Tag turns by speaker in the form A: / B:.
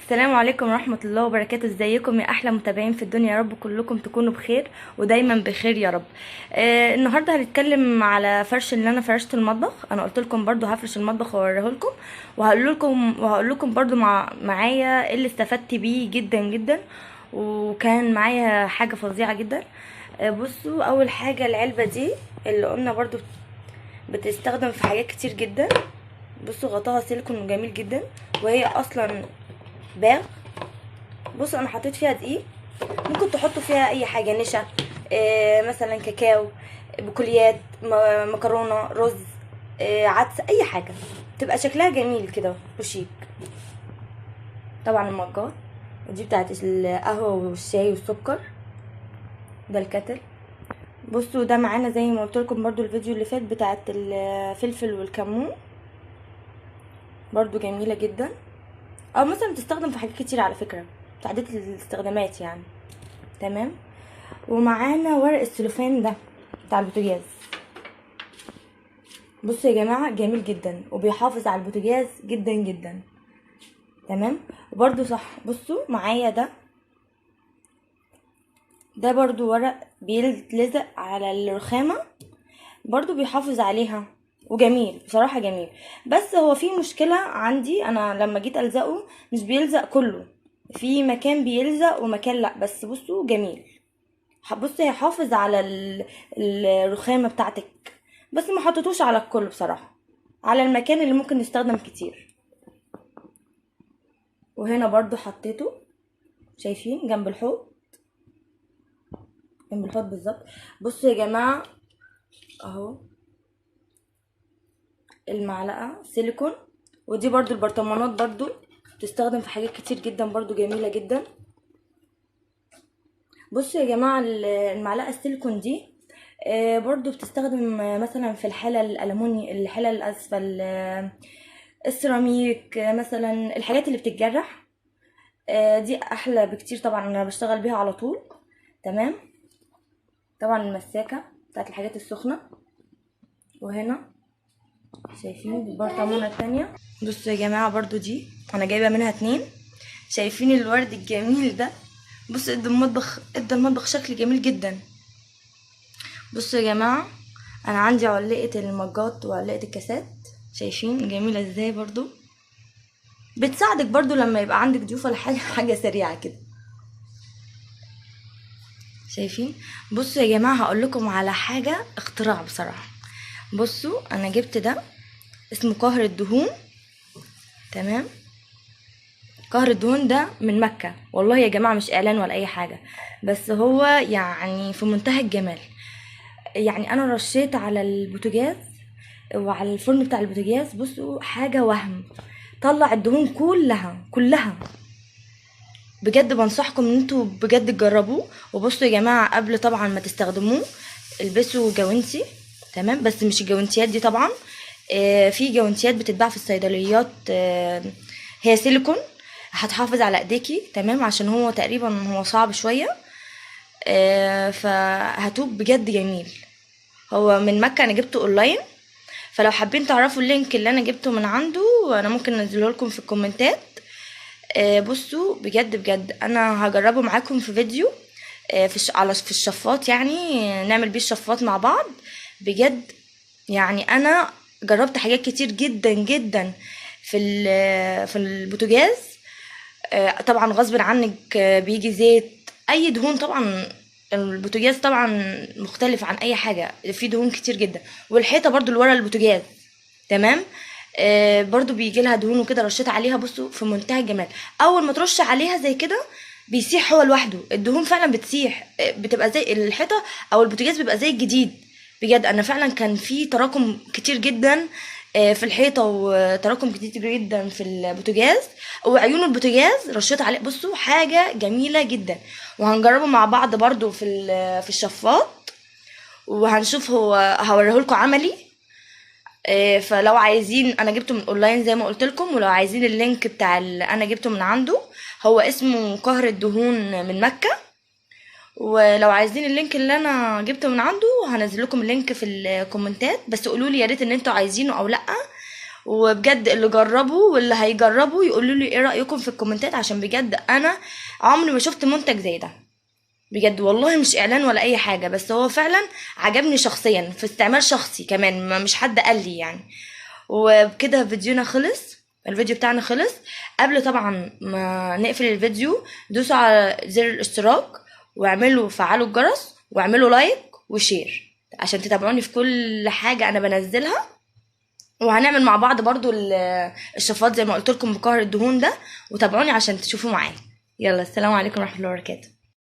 A: السلام عليكم ورحمة الله وبركاته. ازيكم يا احلى متابعين في الدنيا؟ يا رب كلكم تكونوا بخير ودايما بخير يا رب. النهارده هنتكلم على فرش اللي انا فرشت المطبخ. انا قلت لكم برضو هفرش المطبخ واوريه لكم، وهقول لكم برضو معايا ايه اللي استفدت بيه جدا جدا، وكان معايا حاجة فظيعة جدا. بصوا، اول حاجة العلبة دي اللي قلنا برضو بتستخدم في حاجات كتير جدا. بصوا غطاها سيليكون جميل جدا، وهي اصلا باغ. بصوا انا حطيت فيها دقيق، ممكن تحطوا فيها اي حاجه، نشا، مثلا كاكاو، بقوليات، مكرونه، رز، عدس، اي حاجه تبقى شكلها جميل كده وشيك. طبعا المجات، ودي بتاعت القهوه والشاي والسكر، ده الكتل. بصوا ده معانا زي ما قلت لكم برضو الفيديو اللي فات بتاعت الفلفل والكمون، برضو جميله جدا، او مثلا بتستخدم في حاجات كتير على فكره، تعديل الاستخدامات يعني. تمام. ومعانا ورق السلوفان ده بتاع البوتاجاز. بصوا يا جماعه جميل جدا وبيحافظ على البوتاجاز جدا جدا. تمام. وبرده صح، بصوا معايا ده برضو ورق بيلزق على الرخامه، برضو بيحافظ عليها وجميل بصراحه جميل. بس هو في مشكله عندي، انا لما جيت الزقه مش بيلزق كله، في مكان بيلزق ومكان لا. بس بصوا جميل، بصي هيحافظ على الرخامه بتاعتك، بس ما حطيتوش على الكل بصراحه، على المكان اللي ممكن يستخدم كتير. وهنا برضو حطيته، شايفين جنب الحوض، جنب الحوض بالظبط. بصوا يا جماعه اهو المعلقه سيليكون، ودي برضو البرطمانات برضو تستخدم في حاجات كتير جدا، برضو جميله جدا. بصوا يا جماعه المعلقه السيليكون دي برضو بتستخدم مثلا في الحلل الالومني، الحلل الاسفل، السيراميك، مثلا الحاجات اللي بتتجرح، دي احلى بكتير طبعا، انا بشتغل بيها على طول. تمام. طبعا المساكه بتاعت الحاجات السخنه. وهنا شايفين البرطمانه التانية، بصوا يا جماعه برضو دي انا جايبه منها 2. شايفين الورد الجميل ده؟ بصوا ادى المطبخ شكل جميل جدا. بصوا يا جماعه انا عندي علقه المجات وعلقه الكاسات، شايفين جميله ازاي؟ برضو بتساعدك برضو لما يبقى عندك ضيوف ولا حاجه حاجه سريعه كده. شايفين؟ بصوا يا جماعه هقول لكم على حاجه اختراع بصراحه. بصوا انا جبت ده، اسمه قهر الدهون. تمام. قهر الدهون ده من مكه، والله يا جماعه مش اعلان ولا اي حاجه، بس هو يعني في منتهى الجمال. يعني انا رشيت على البوتاجاز وعلى الفرن بتاع البوتاجاز، بصوا حاجه وهم، طلع الدهون كلها كلها. بجد بنصحكم ان انتوا بجد تجربوه. وبصوا يا جماعه قبل طبعا ما تستخدموه البسوا جوانتي. تمام. بس مش الجوانتيات دي طبعا، في جوانتيات بتتباع في الصيدليات، هي سيليكون، هتحافظ على ايديكي. تمام. عشان هو تقريبا هو صعب شويه، فهتوب بجد جميل. هو من مكة، انا جبته اونلاين، فلو حابين تعرفوا اللينك اللي انا جبته من عنده انا ممكن انزله لكم في الكومنتات. بصوا بجد بجد انا هجربه معاكم في فيديو، في الشفاط، يعني نعمل بيه الشفاط مع بعض. بجد يعني انا جربت حاجات كتير جدا جدا في البوتاجاز. طبعا غصب عنك بيجي زيت، اي دهون طبعا. البوتاجاز طبعا مختلف عن اي حاجه، فيه دهون كتير جدا. والحيطه برضو اللي ورا البوتاجاز، تمام، برضو بيجي لها دهون وكده. رشيت عليها، بصوا في منتهى الجمال. اول ما ترش عليها زي كده بيسيح هو لوحده، الدهون فعلا بتسيح، بتبقى زي الحيطه او البوتاجاز بيبقى زي الجديد. بجد انا فعلا كان في تراكم كتير جدا في الحيطه، وتراكم كتير جدا في البوتاجاز وعيون البوتاجاز، رشيت عليه. بصوا حاجه جميله جدا. وهنجربه مع بعض برضو في الشفاط، وهنشوف هو هوريهولكم عملي. فلو عايزين، انا جبته من اونلاين زي ما قلت لكم، ولو عايزين اللينك بتاع اللي انا جبته من عنده، هو اسمه قهر الدهون من مكة. ولو عايزين اللينك اللي انا جبته من عنده هنزل لكم اللينك في الكومنتات، بس قولوا لي يا ريت ان انتوا عايزينه او لا. وبجد اللي جربوا واللي هيجربوا يقولوا لي ايه رايكم في الكومنتات، عشان بجد انا عمري ما شفت منتج زي ده بجد والله. مش اعلان ولا اي حاجه، بس هو فعلا عجبني شخصيا في استعمال شخصي كمان، مش حد قال لي يعني. وبكده فيديونا خلص، الفيديو بتاعنا خلص. قبل طبعا ما نقفل الفيديو دوسوا على زر الاشتراك واعملوا فعلوا الجرس واعملوا لايك وشير عشان تتابعوني في كل حاجه انا بنزلها. وهنعمل مع بعض برضو الشفاط زي ما قلت لكم بقهر الدهون ده، وتابعوني عشان تشوفوا معايا. يلا السلام عليكم ورحمه الله وبركاته.